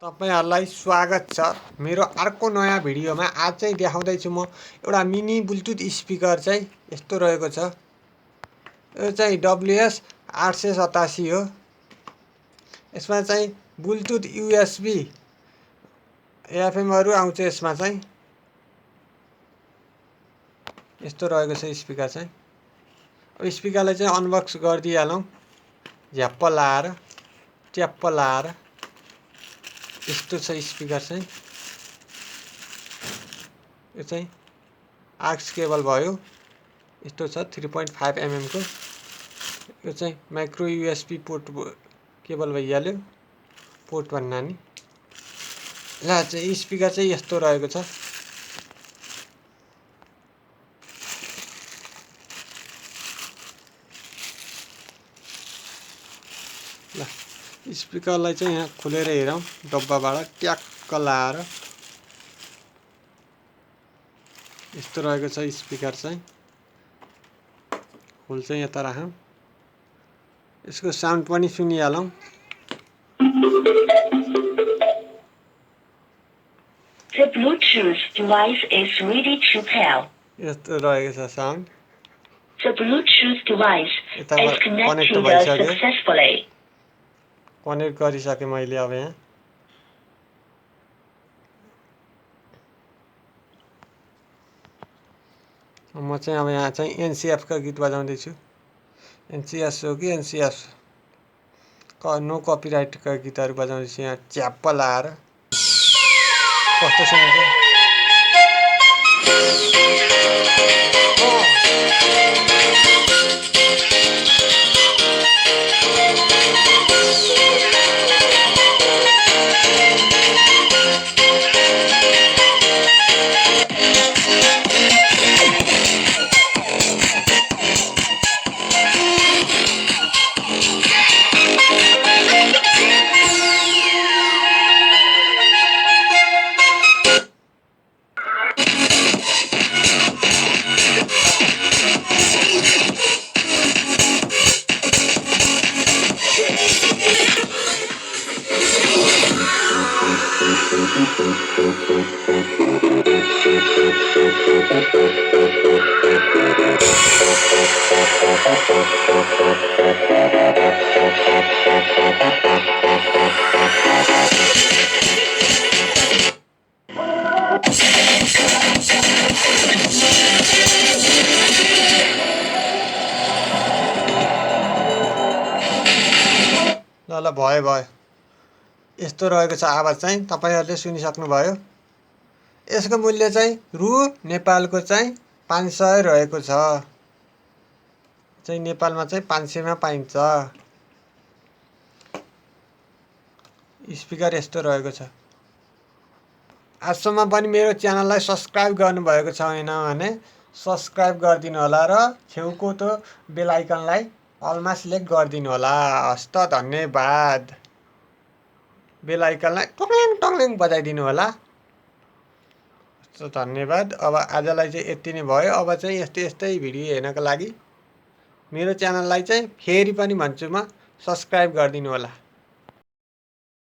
तपाईहरुलाई स्वागत छ मेरो अर्को नयाँ भिडियोमा। आज चाहिँ देखाउँदै छु म एउटा मिनी ब्लुटुथ स्पिकर चाहिँ यस्तो रहेको छ। यो चाहिँ ws-887 हो। यसमा चाहिँ ब्लुटुथ USB FM हरु आउँछ। यसमा चाहिँ यस्तो रहेको छ स्पिकर चाहिँ। अब स्पिकरलाई चाहिँ अनबक्स गर्दिहालौं। झ्याप्प लाएर ट्याप्प लाएर यस्तो छ स्पिकर चाहिँ। यो चाहिँ आक्स केबल भयो। यस्तो छ 3.5 mm को। यो चाहिँ माइक्रो USB पोर्ट केबल भइहाल्यो। पोर्ट भन्ना नि। ल चाहिँ स्पिकर चाहिँ यस्तो रहेको छ। ल स्पिकरलाई चाहिँ यहाँ खोलेर हेरौं। डब्बाबाट ट्याक्क लाएर यस्तो रहेको छ स्पिकर चाहिँ। होल चाहिँ यता राखौं। यसको साउन्ड पनि सुनिहालौं। The Bluetooth device is ready to pair. यस्तो रहेको छ sound. The Bluetooth device is connected successfully. Connect गरिसके मैले अब यहाँ। म चाहिँ अब यहाँ चाहिँ NCF का गीत बजाउँदै छु। NCS हो कि NCS नो कपिराइट का गीतहरु बजाउँदै छु यहाँ च्याप्प लाएर। कस्तो सुन्छ? ल भयो। यस्तो रहेको छ आवाज चाहिँ। तपाईहरुले सुनिसक्नु भयो। यसको मूल्य चाहिँ रु नेपालको चाहिँ 500 रहेको छ। चाहिँ नेपालमा चाहिँ 500 मा पाइन्छ। स्पिकर यस्तो रहेको छ। आजसम्म पनि मेरो च्यानललाई सब्स्क्राइब गर्नुभएको छैन भने सब्स्क्राइब गरिदिनु होला र छेउको त्यो बेल आइकनलाई अलमा सिलेक्ट गरिदिनु होला। हस्त धन्यवाद। बेल आइकनलाई टङलेङ बजाइदिनु होला। धन्यवाद। अब आजलाई चाहिँ यति नै भयो। अब चाहिँ यस्तै भिडियो हेर्नको लागि मेरो च्यानललाई चाहिँ फेरि पनि भन्छु म सब्स्क्राइब गरिदिनु होला।